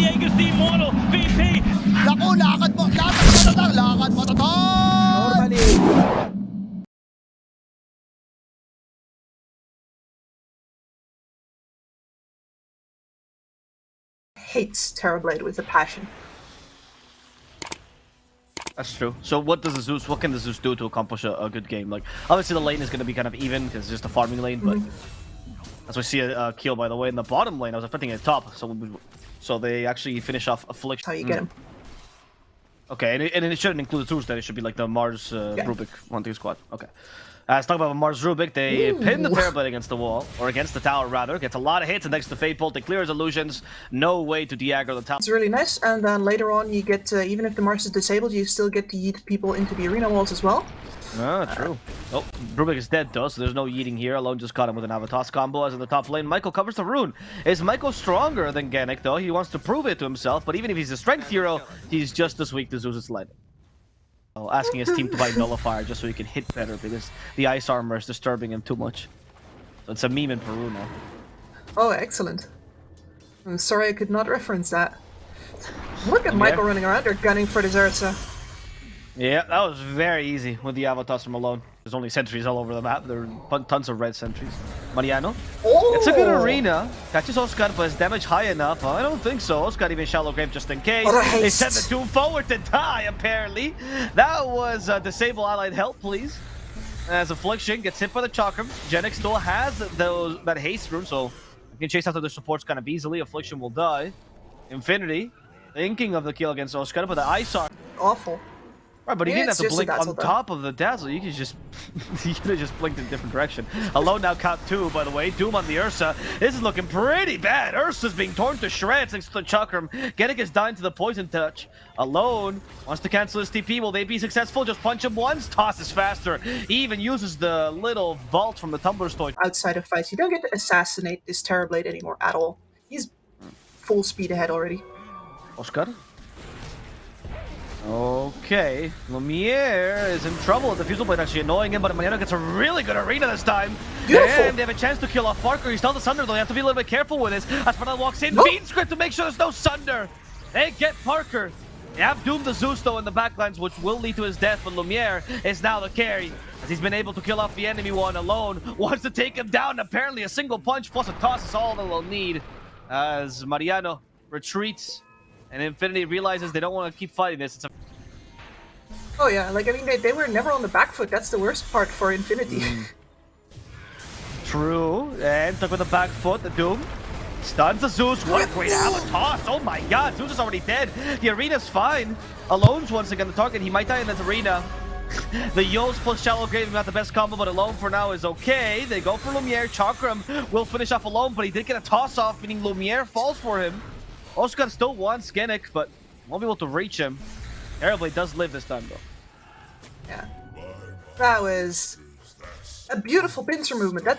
Diego's the immortal VP. Naku, lakad mo tatang, lakad mo tatang! Normally. Hates Terrorblade with a passion. That's true. So what can the Zeus do to accomplish a good game? Like, obviously the lane is going to be kind of even because it's just a farming lane, but as we see a kill, by the way, in the bottom lane. I was expecting a top, so they actually finish off Affliction. How you get him. Okay, and it shouldn't include Zeus, then it should be like the Mars Rubik 1-2 squad. Okay. Let's talk about Mars Rubik. They pin the Terrorblade against the wall, or against the tower rather. Gets a lot of hits, and thanks to Fate Bolt, they clear his illusions. No way to de-aggro the tower. It's really nice, and then later on you get, even if the Mars is disabled, you still get to yeet people into the arena walls as well. Ah, true. Oh, Rubik is dead though, so there's no yeeting here. Alone just caught him with an Avatos combo as in the top lane. Michael covers the rune. Is Michael stronger than Genic though? He wants to prove it to himself, but even if he's a strength hero, he's just as weak to Zeus's lightning. Asking his team to buy Nullifier just so he can hit better because the ice armor is disturbing him too much. So it's a meme in Peru now. Oh, excellent. I'm sorry I could not reference that. Look at Michael running around there gunning for this Ursa. Yeah, that was very easy with the Avatos from alone. There's only sentries all over the map. There are tons of red sentries. Mariano. Oh! It's a good arena. Catches Oscar, but is damage high enough? I don't think so. Oscar even shallow grave just in case. They sent the Doom forward to die, apparently. That was disable allied help, please. As Affliction gets hit by the Chakram. Genic still has that haste rune, so he can chase after the supports kind of easily. Affliction will die. Infinity thinking of the kill against Oscar, but the ice armor. Awful. Right, but he didn't have to blink on though. top of the dazzle. You could just you could have just blinked in a different direction. Alone now count 2, by the way. Doom on the Ursa. This is looking pretty bad. Ursa's being torn to shreds thanks to the Chakram. Genic is dying to the poison touch. Alone wants to cancel his TP. Will they be successful? Just punch him once. Toss is faster. He even uses the little vault from the Tumbler's toy. Outside of fights, you don't get to assassinate this Terrorblade anymore at all. He's full speed ahead already. Oscar? Okay, Lumiere is in trouble. The Fusel Blade actually annoying him, but Mariano gets a really good arena this time. Beautiful. And they have a chance to kill off Parker. He's still the Sunder, though. They have to be a little bit careful with this. Aspartal walks in, Bean Script to make sure there's no Sunder. They get Parker. They have Doom the Zeus, though, in the backlines, which will lead to his death, but Lumiere is now the carry, as he's been able to kill off the enemy one alone. Wants to take him down. Apparently, a single punch plus a toss is all they'll need, as Mariano retreats. And Infinity realizes they don't want to keep fighting this. It's a Oh yeah, like I mean they were never on the back foot. That's the worst part for Infinity. True, and took with the back foot, the Doom. Stuns the Zeus. What a great Avatos. Oh my god, Zeus is already dead. The arena's fine. Alone's once again the target. He might die in this arena. The Yos plus Shallow Grave not the best combo, but Alone for now is okay. They go for Lumiere. Chakram will finish off Alone, but he did get a toss off, meaning Lumiere falls for him. Oscar still wants Genic, but won't be able to reach him. Terrorblade does live this time, though. Yeah. That was a beautiful pincer movement. I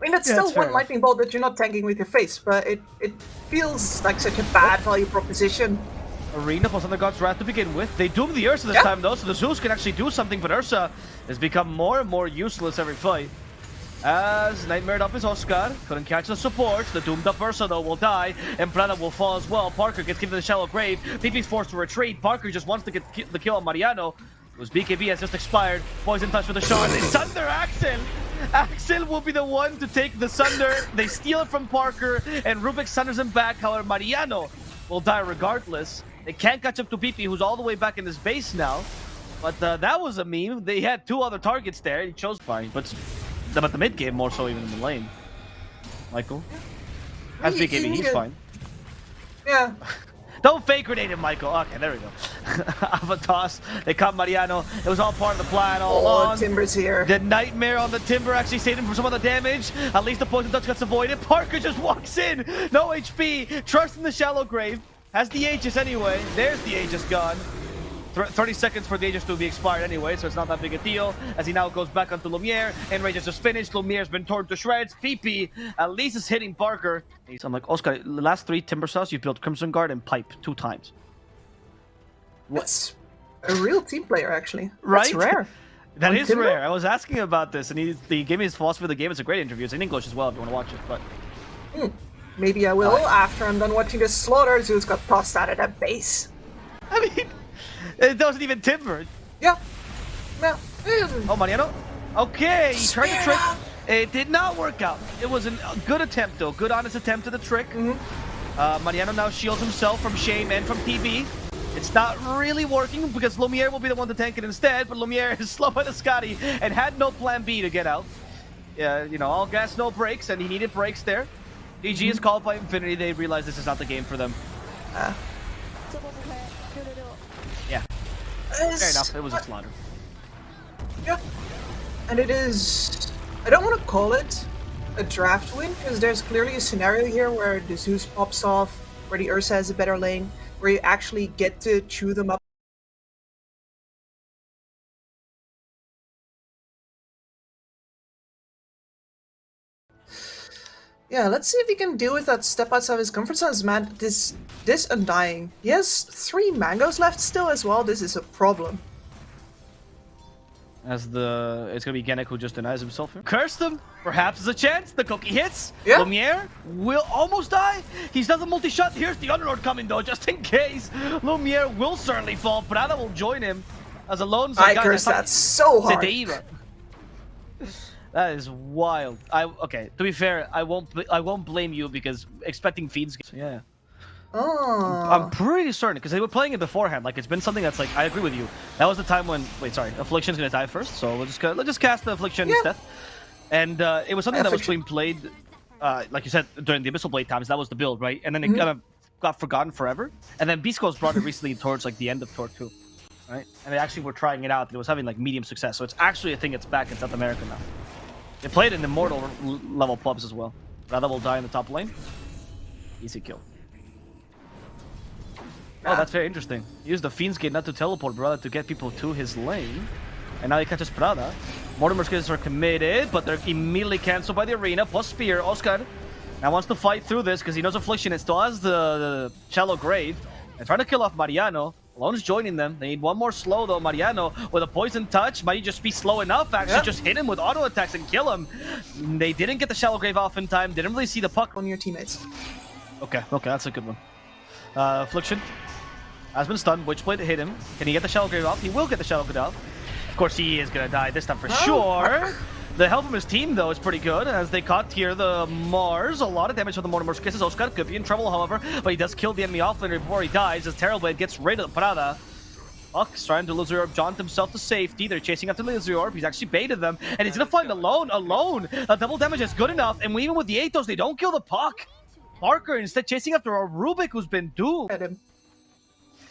mean, that's still one lightning bolt that you're not tanking with your face, but it feels like such a bad value proposition. Arena plus Under God's Wrath to begin with. They doom the Ursa this time, though, so the Zeus can actually do something, but Ursa has become more and more useless every fight. As Nightmare up is Oscar, couldn't catch the support. The doomed up Ursa though will die, and Prana will fall as well. Parker gets given the shallow grave. PP's forced to retreat. Parker just wants to get the kill on Mariano, whose BKB has just expired. Poison touch with the shard. They sunder Axel. Axel will be the one to take the sunder. They steal it from Parker, and Rubik sunders him back. However, Mariano will die regardless. They can't catch up to PP, who's all the way back in his base now. But that was a meme. They had 2 other targets there. He chose fine, but the mid game more so even in the lane. Michael? As BKB, he's fine. Yeah. Don't fake grenade him, Michael. Okay, there we go. Avatos. They caught Mariano. It was all part of the plan all along. Timber's here. The Nightmare on the Timber actually saved him from some of the damage. At least the poison touch gets avoided. Parker just walks in. No HP. Trust in the shallow grave. Has the Aegis anyway. There's the Aegis gone. 30 seconds for the Aegis to be expired anyway, so it's not that big a deal. As he now goes back onto Lumiere. Enrage is just finished. Lumiere's been torn to shreds. PP at least is hitting Parker. So I'm like, Oscar, the last 3 Timber cells, you've built Crimson Guard and Pipe 2 times. That's a real team player, actually. Right? That's rare. That is rare. I was asking about this, and he gave me his philosophy of the game. It's a great interview. It's in English as well if you want to watch it. But Maybe I will after I'm done watching this slaughter. Zeus got tossed out of that base. I mean, it doesn't even timber. Yeah. No. Oh, Mariano. Okay, he tried to trick. Spear! It did not work out. It was a good attempt, though. Good, honest attempt at the trick. Mariano now shields himself from Shame and from TB. It's not really working because Lumiere will be the one to tank it instead, but Lumiere is slow by the Scotty and had no plan B to get out. Yeah, you know, all gas, no brakes, and he needed brakes there. DG is called by Infinity. They realize this is not the game for them. Yeah. Fair enough. It was a slaughter. Yeah. And it is... I don't want to call it a draft win, because there's clearly a scenario here where the Zeus pops off, where the Ursa has a better lane, where you actually get to chew them up. Yeah, let's see if he can deal with that step outside of his comfort zone. Man, this Undying. He has 3 mangoes left still as well. This is a problem. As it's gonna be Genic who just denies himself here. Curse them! Perhaps there's a chance. The cookie hits. Yeah. Lumiere will almost die. He's done the multi-shot. Here's the Underlord coming though, just in case. Lumiere will certainly fall. Prada will join him as a lone. I curse that so hard. That is wild. Okay, to be fair, I won't blame you because expecting feeds. So yeah. Oh. I'm pretty certain because they were playing it beforehand. Like it's been something that's like I agree with you. That was the time when Affliction's gonna die first, so let's just cast the Affliction instead. And it was something that was being played, like you said during the Abyssal Blade times. That was the build, right? And then it kind of got forgotten forever. And then Beast Ghost brought it recently towards like the end of Tor 2, right? And they actually were trying it out. And it was having like medium success. So it's actually a thing that's back in South America now. They played in Immortal level pubs as well. Rather will die in the top lane. Easy kill. Oh, that's very interesting. He used the Fiend's Gate not to teleport, but rather to get people to his lane. And now he catches Prada. Mortimer's kills are committed, but they're immediately cancelled by the arena. Plus Spear. Oscar now wants to fight through this because he knows Affliction. It still has the Shallow Grave. And trying to kill off Mariano. Alone's joining them. They need one more slow though. Mariano with a poison touch. Might just be slow enough actually. Just hit him with auto attacks and kill him. They didn't get the Shallow Grave off in time. Didn't really see the puck On your teammates. Okay, that's a good one. Affliction has been stunned. Witchblade hit him. Can he get the Shallow Grave off? He will get the Shallow Grave off. Of course, he is going to die this time for sure. The help from his team, though, is pretty good as they caught here the Mars. A lot of damage from the Mortimer's kisses. Oscar could be in trouble, however, but he does kill the enemy offlaner before he dies as Terrorblade gets rid of Prada. Puck's trying to lose the orb, jaunt himself to safety. They're chasing after the orb. He's actually baited them, and he's going to find alone. A double damage is good enough, and even with the Athos, they don't kill the Puck. Parker instead chasing after a Rubik who's been doomed.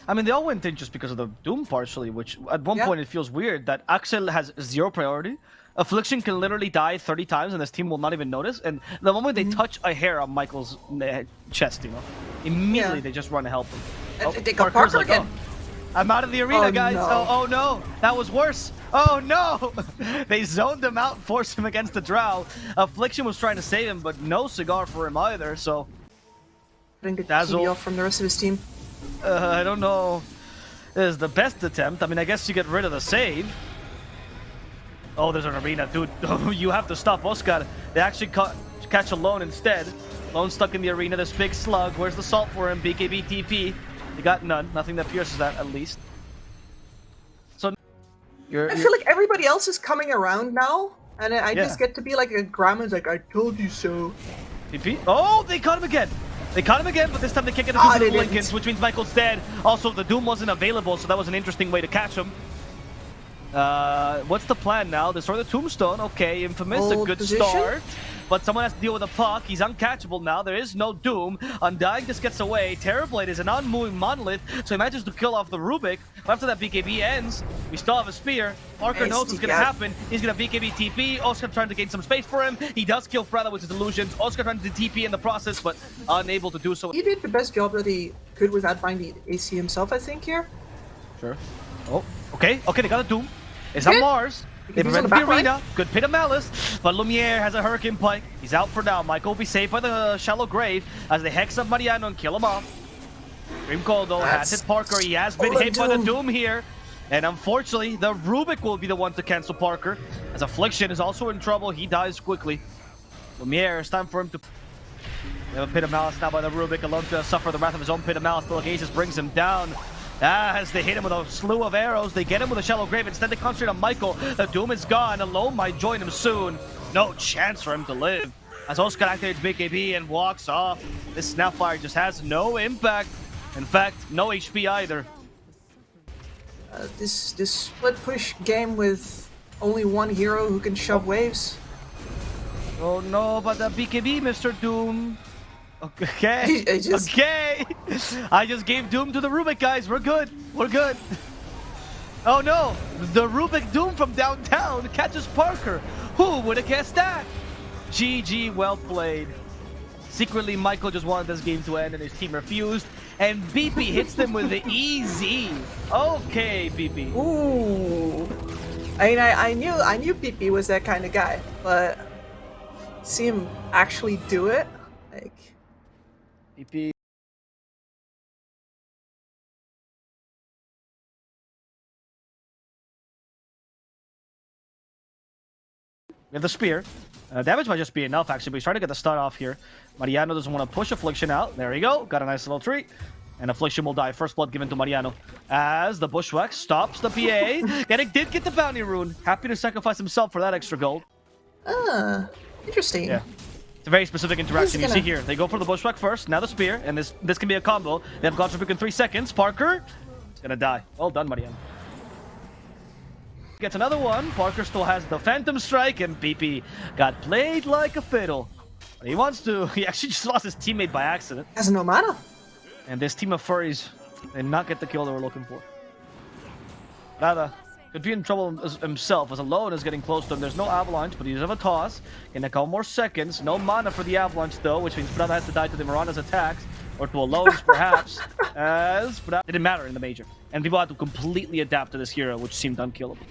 I mean, they all went in just because of the Doom partially, which at one point it feels weird that Axel has 0 priority. Affliction can literally die 30 times and this team will not even notice. And the moment they touch a hair on Michael's chest, you know, immediately they just run to help him. And they got Parker like, again. I'm out of the arena, guys. No. Oh no, that was worse. Oh no! They zoned him out, forced him against the Drow. Affliction was trying to save him, but no cigar for him either, so... Getting the TV off from the rest of his team. I don't know. This is the best attempt. I mean, I guess you get rid of the save. Oh, there's an arena. Dude, you have to stop Oscar. They actually catch Alone instead. Alone stuck in the arena. This big slug. Where's the salt for him? BKB TP. They got none. Nothing that pierces that, at least. So, I feel like everybody else is coming around now. And I just get to be like a grandma's like, I told you so. TP? Oh, they caught him again. They caught him again, but this time they can't get the Doom of the Lincolns, which means Michael's dead. Also, the Doom wasn't available, so that was an interesting way to catch him. What's the plan now? Destroy the Tombstone. Okay, Infamous, a good start. But someone has to deal with a Puck. He's uncatchable now. There is no Doom. Undying just gets away. Terrorblade is an unmoving monolith, so he manages to kill off the Rubik. After that BKB ends, we still have a Spear. Parker knows what's going to happen. He's going to BKB TP. Oscar trying to gain some space for him. He does kill Prada with his illusions. Oscar trying to TP in the process, but unable to do so. He did the best job that he could without binding the AC himself, I think, here. Sure. Oh, okay, they got a Doom. It's on Mars. They prevent the arena. Good pit of malice. But Lumiere has a Hurricane Pike. He's out for now. Michael will be saved by the Shallow Grave as they hex up Mariano and kill him off. Dream Cold though has hit Parker. He has been hit by the Doom here. And unfortunately, the Rubik will be the one to cancel Parker. As Affliction is also in trouble. He dies quickly. Lumiere, it's time for him to... They have a Pit of Malice now by the Rubik. Alone to suffer the wrath of his own Pit of Malice. Telekinesis brings him down. As they hit him with a slew of arrows, they get him with a Shallow Grave. Instead, they concentrate on Michael. The Doom is gone. Alone might join him soon. No chance for him to live. As Oscar activates BKB and walks off, this Snapfire just has no impact. In fact, no HP either. This split push game with only one hero who can shove waves. Oh no, but the BKB, Mr. Doom. Okay. Okay. I just gave Doom to the Rubik, guys. We're good. We're good. Oh no. The Rubik Doom from downtown catches Parker. Who would have guessed that? GG, well played. Secretly, Michael just wanted this game to end and his team refused. And BP hits them with the easy. Okay, BP. Ooh. I mean, I knew BP was that kind of guy, but see him actually do it, like. BP. We have the spear. Damage might just be enough, actually, but he's trying to get the stun off here. Mariano doesn't want to push Affliction out. There you go. Got a nice little treat. And Affliction will die. First blood given to Mariano. As the Bushwhack stops the PA. Did get the bounty rune. Happy to sacrifice himself for that extra gold. Interesting. Yeah. It's a very specific interaction. You see here. They go for the Bushwhack first, now the spear, and this can be a combo. They have God's Rebuke in 3 seconds. Parker is gonna die. Well done, Mariano. Gets another one. Parker still has the Phantom Strike, and BP got played like a fiddle. But he wants to. He actually just lost his teammate by accident. Has no mana. And this team of furries did not get the kill they were looking for. Rada could be in trouble himself, as Alone is getting close to him. There's no Avalanche, but he does have a toss. In a couple more seconds. No mana for the Avalanche, though, which means Brada has to die to the Mirana's attacks. Or to Alone's, perhaps. As Brada didn't matter in the major. And people had to completely adapt to this hero, which seemed unkillable.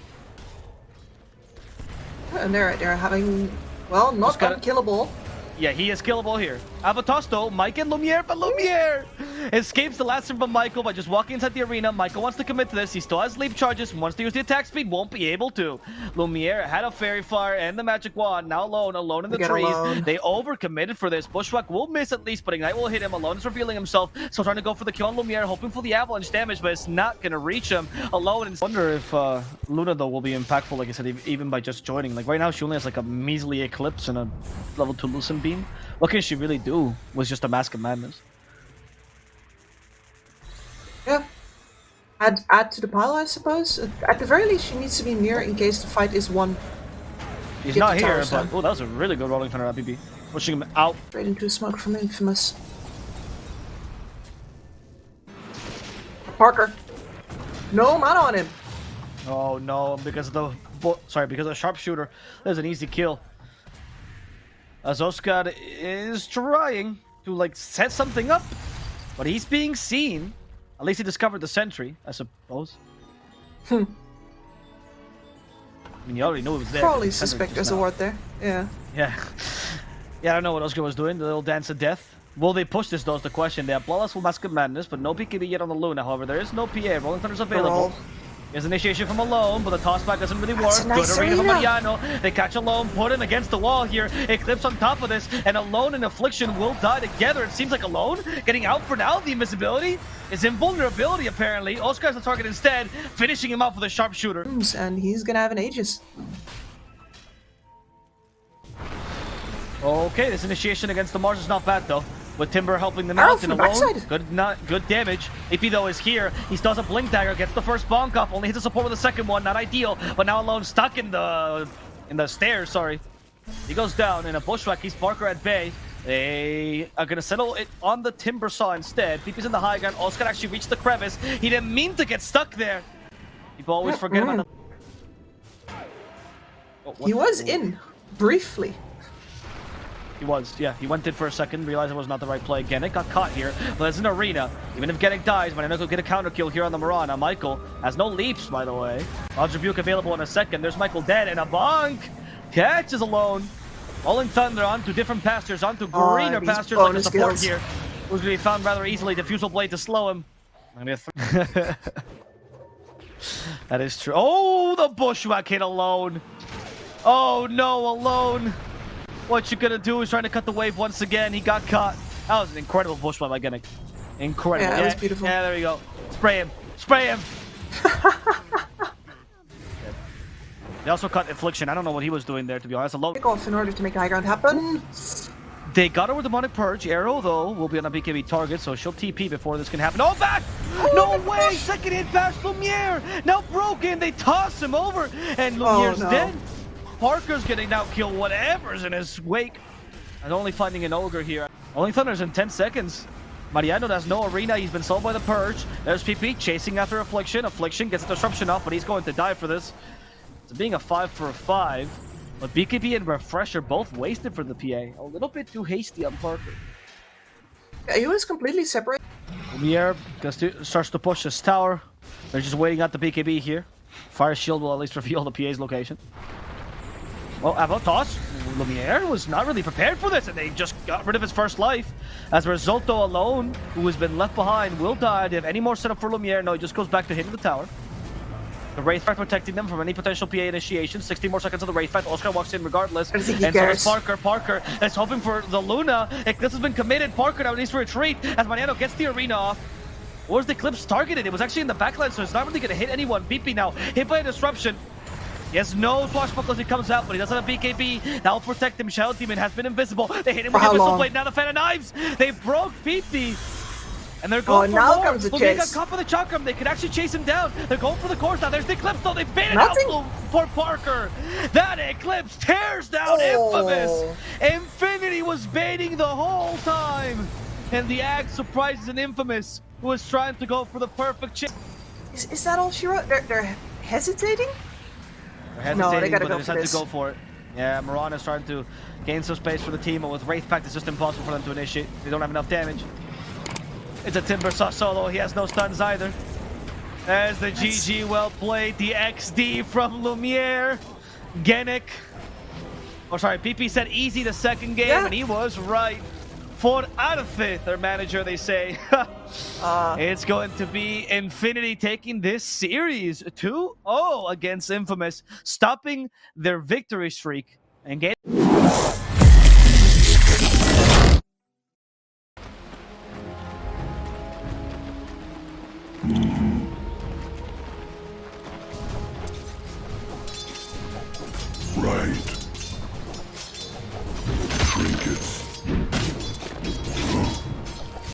And they're having, well, not unkillable. Yeah, he is killable here. Avatos, though, Mike and Lumiere, but Lumiere escapes the last from Michael by just walking inside the arena. Michael wants to commit to this. He still has leap charges. Wants to use the attack speed, won't be able to. Lumiere had a Fairy Fire and the Magic Wand. Now alone in the trees. Alone. They overcommitted for this. Bushwhack will miss at least, but Ignite will hit him. Alone is revealing himself. So trying to go for the kill on Lumiere, hoping for the Avalanche damage, but it's not going to reach him. Alone. And wonder if Luna, though, will be impactful, like I said, even by just joining. Like right now, she only has like a measly Eclipse and a level 2 Lucent Beam. What can she really do? Was just a Mask of Madness. Yeah. Add to the pile, I suppose. At the very least, she needs to be near in case the fight is won. He's not here, but oh, that was a really good rolling thunder at BB. Pushing him out. Straight into smoke from Infamous. Parker. No mana on him. Oh no, because of the sharpshooter. There's an easy kill. As Oscar is trying to like set something up, but he's being seen. At least he discovered the sentry, I suppose. I mean, you already knew it was there. Probably suspect there's a ward there. Yeah. Yeah. Yeah, I don't know what Oscar was doing. The little dance of death. Will they push this though is the question. They have Flawless for Mask of Madness, but no BKB yet on the Luna. However, there is no PA. Rolling Thunder's available. There's initiation from Alone, but the tossback doesn't really work. Nice Good arena from Mariano. They catch Alone, put him against the wall here. Eclipse on top of this, and Alone and Affliction will die together. It seems like Alone getting out for now. The invisibility is invulnerability, apparently. Oscar's the target instead, finishing him off with a sharpshooter. And he's gonna have an Aegis. Okay, this initiation against the Mars is not bad, though. With Timber helping them out and Alone. Good damage. AP though is here. He does a Blink Dagger, gets the first bonk off, only hits the support with the second one. Not ideal, but now Alone stuck in the stairs, sorry. He goes down in a Bushwhack, keeps Parker at bay. They are gonna settle it on the Timber Saw instead. PP's in the high ground. Oscar actually reached the crevice. He didn't mean to get stuck there. People always forget about the... Oh, he was in, briefly. He was, yeah. He went in for a second, realized it was not the right play. Genic got caught here, but it's an arena. Even if Genic dies, Mariano will get a counter kill here on the Mirana. Michael has no leaps, by the way. God's Rebuke available in a second. There's Michael dead, and a bonk catches Alone. Rolling Thunder onto different pastures, onto greener pastures like the support here. Who's going to be found rather easily. Diffusal Blade to slow him. That is true. Oh, the Bushwhack hit Alone. Oh no, Alone. What you're gonna do is trying to cut the wave once again. He got caught. That was an incredible push by Genic. Incredible. Yeah, it was beautiful. Yeah, there we go. Spray him. Spray him. They also cut Affliction. I don't know what he was doing there, to be honest. Pick off in order to make the high ground happen. They got her with Demonic Purge. Arrow, though, will be on a BKB target, so she'll TP before this can happen. Oh, back! No way! Second hit past Lumiere! Now broken! They toss him over, and Lumiere's dead. Parker's getting now kill whatever's in his wake. And only finding an Ogre here. Only Thunder's in 10 seconds. Mariano has no arena. He's been sold by the Purge. There's PP chasing after Affliction. Affliction gets a disruption off, but he's going to die for this. It's being a 5 for a 5. But BKB and Refresher both wasted for the PA. A little bit too hasty on Parker. Yeah, he was completely separate. Lumiere starts to push his tower. They're just waiting out the BKB here. Fire Shield will at least reveal the PA's location. Well, Avo toss. Lumiere was not really prepared for this, and they just got rid of his first life. As a result, though, alone, who has been left behind, will die. They have any more setup for Lumiere? No, he just goes back to hitting the tower. The Wraith Pact protecting them from any potential PA initiation. 16 more seconds of the Wraith Pact. Oscar walks in regardless. And so is Parker. Parker is hoping for the Luna. Eclipse has been committed. Parker now needs to retreat as Mariano gets the arena off. Where's the Eclipse targeted? It was actually in the backline, so it's not really going to hit anyone. BP now hit by a disruption. He has no swashbuckle as he comes out, but he doesn't have BKB. That will protect him. Shadow Demon has been invisible. They hit him with the Missile Blade. Now the Fan of Knives. They broke BP. And they're going for now more. Comes the Lumiere chase. got caught by the Chakram. They can actually chase him down. They're going for the course now. There's the Eclipse though. They bait it out for Parker. That Eclipse tears down Infamous. Infinity was baiting the whole time. And the Axe surprises an Infamous who was trying to go for the perfect chase. Is that all she wrote? They're hesitating? They're hesitating, no, they gotta but go they for decided this. to go for it. Yeah, Moran is trying to gain some space for the team, but with Wraith Pact, it's just impossible for them to initiate. They don't have enough damage. It's a Timber Saw solo. He has no stuns either. As the GG well played, the XD from Lumiere. Genic. Oh, sorry, PP said easy the second game, and he was right. For Arfe, their manager, they say. It's going to be Infinity taking this series 2-0 against Infamous, stopping their victory streak and getting...